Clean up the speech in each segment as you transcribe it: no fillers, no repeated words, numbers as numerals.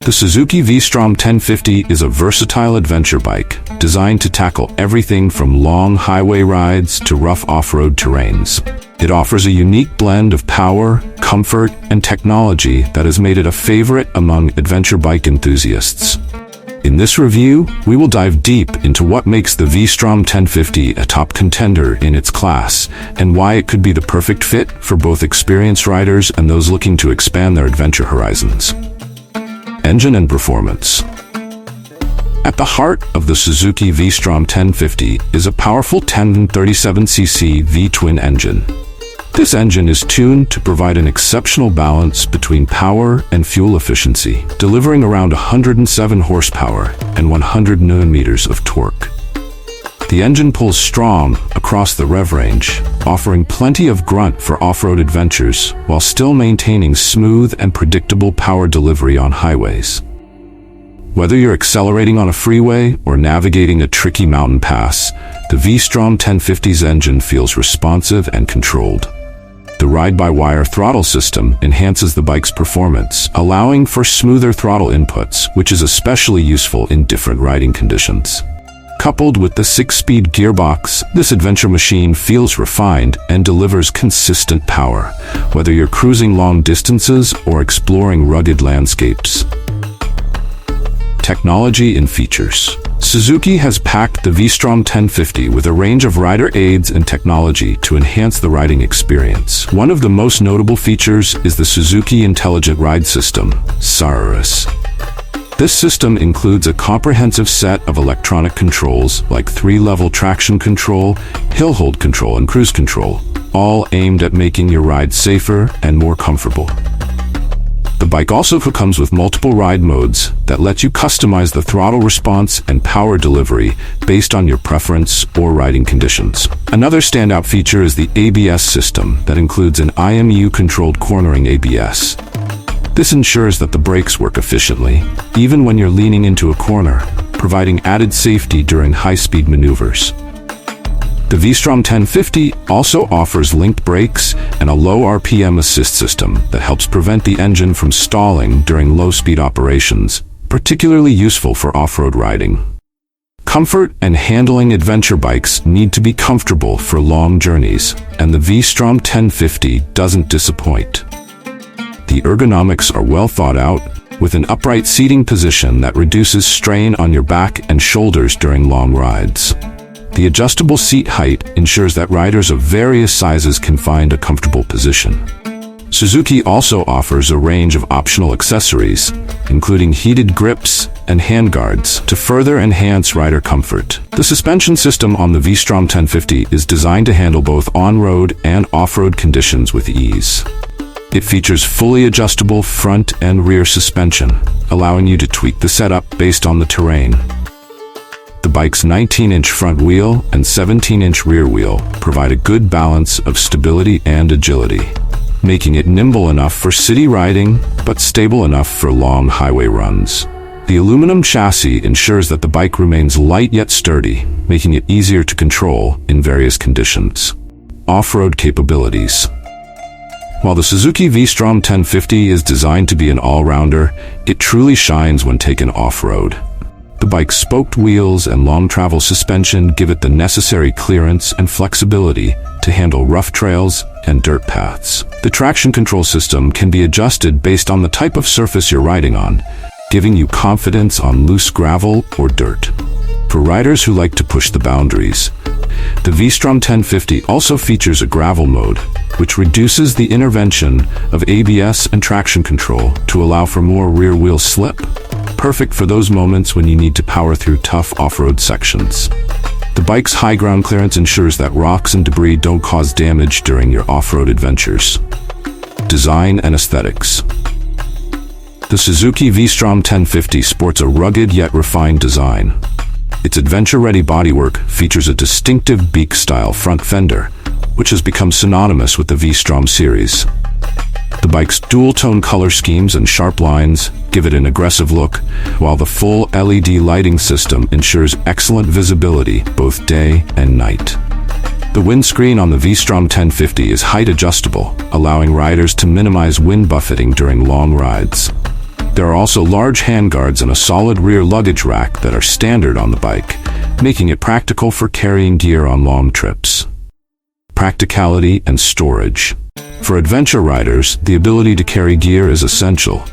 The Suzuki V-Strom 1050 is a versatile adventure bike designed to tackle everything from long highway rides to rough off-road terrains. It offers a unique blend of power, comfort, and technology that has made it a favorite among adventure bike enthusiasts. In this review, we will dive deep into what makes the V-Strom 1050 a top contender in its class and why it could be the perfect fit for both experienced riders and those looking to expand their adventure horizons. Engine and performance. At the heart of the Suzuki V-Strom 1050 is a powerful 1037cc V-twin engine. This engine is tuned to provide an exceptional balance between power and fuel efficiency, delivering around 107 horsepower and 100 newton-meters of torque. The engine pulls strong across the rev range, offering plenty of grunt for off-road adventures while still maintaining smooth and predictable power delivery on highways. Whether you're accelerating on a freeway or navigating a tricky mountain pass, the V-Strom 1050's engine feels responsive and controlled. The ride-by-wire throttle system enhances the bike's performance, allowing for smoother throttle inputs, which is especially useful in different riding conditions. Coupled with the 6-speed gearbox, this adventure machine feels refined and delivers consistent power, whether you're cruising long distances or exploring rugged landscapes. Technology and features. Suzuki has packed the V-Strom 1050 with a range of rider aids and technology to enhance the riding experience. One of the most notable features is the Suzuki Intelligent Ride System, SARIS. This system includes a comprehensive set of electronic controls like 3-level traction control, hill hold control, and cruise control, all aimed at making your ride safer and more comfortable. The bike also comes with multiple ride modes that let you customize the throttle response and power delivery based on your preference or riding conditions. Another standout feature is the ABS system that includes an IMU-controlled cornering ABS. This ensures that the brakes work efficiently, even when you're leaning into a corner, providing added safety during high-speed maneuvers. The V-Strom 1050 also offers linked brakes and a low RPM assist system that helps prevent the engine from stalling during low-speed operations, particularly useful for off-road riding. Comfort and handling adventure bikes need to be comfortable for long journeys, and the V-Strom 1050 doesn't disappoint. The ergonomics are well thought out, with an upright seating position that reduces strain on your back and shoulders during long rides. The adjustable seat height ensures that riders of various sizes can find a comfortable position. Suzuki also offers a range of optional accessories, including heated grips and handguards, to further enhance rider comfort. The suspension system on the V-Strom 1050 is designed to handle both on-road and off-road conditions with ease. It features fully adjustable front and rear suspension, allowing you to tweak the setup based on the terrain. The bike's 19-inch front wheel and 17-inch rear wheel provide a good balance of stability and agility, making it nimble enough for city riding, but stable enough for long highway runs. The aluminum chassis ensures that the bike remains light yet sturdy, making it easier to control in various conditions. Off-road capabilities. While the Suzuki V-Strom 1050 is designed to be an all-rounder, it truly shines when taken off-road. The bike's spoked wheels and long travel suspension give it the necessary clearance and flexibility to handle rough trails and dirt paths. The traction control system can be adjusted based on the type of surface you're riding on, giving you confidence on loose gravel or dirt. For riders who like to push the boundaries, the V-Strom 1050 also features a gravel mode, which reduces the intervention of ABS and traction control to allow for more rear-wheel slip, perfect for those moments when you need to power through tough off-road sections. The bike's high ground clearance ensures that rocks and debris don't cause damage during your off-road adventures. Design and aesthetics. The Suzuki V-Strom 1050 sports a rugged yet refined design. Its adventure-ready bodywork features a distinctive beak-style front fender, which has become synonymous with the V-Strom series. The bike's dual-tone color schemes and sharp lines give it an aggressive look, while the full LED lighting system ensures excellent visibility both day and night. The windscreen on the V-Strom 1050 is height adjustable, allowing riders to minimize wind buffeting during long rides. There are also large handguards and a solid rear luggage rack that are standard on the bike, making it practical for carrying gear on long trips. Practicality and storage. For adventure riders, the ability to carry gear is essential,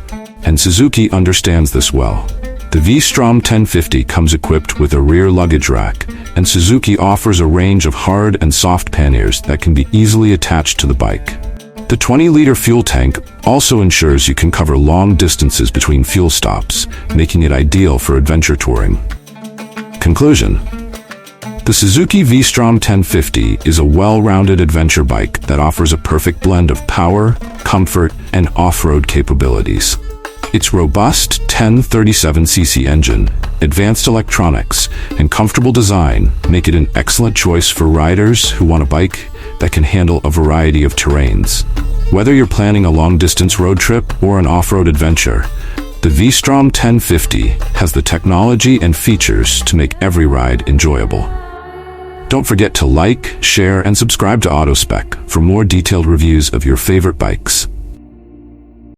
and Suzuki understands this well. The V-Strom 1050 comes equipped with a rear luggage rack, and Suzuki offers a range of hard and soft panniers that can be easily attached to the bike. The 20-liter fuel tank also ensures you can cover long distances between fuel stops, making it ideal for adventure touring. Conclusion. The Suzuki V-Strom 1050 is a well-rounded adventure bike that offers a perfect blend of power, comfort, and off-road capabilities. Its robust 1037cc engine, advanced electronics, and comfortable design make it an excellent choice for riders who want a bike that can handle a variety of terrains. Whether you're planning a long-distance road trip or an off-road adventure, the V-Strom 1050 has the technology and features to make every ride enjoyable. Don't forget to like, share, and subscribe to Spec for more detailed reviews of your favorite bikes.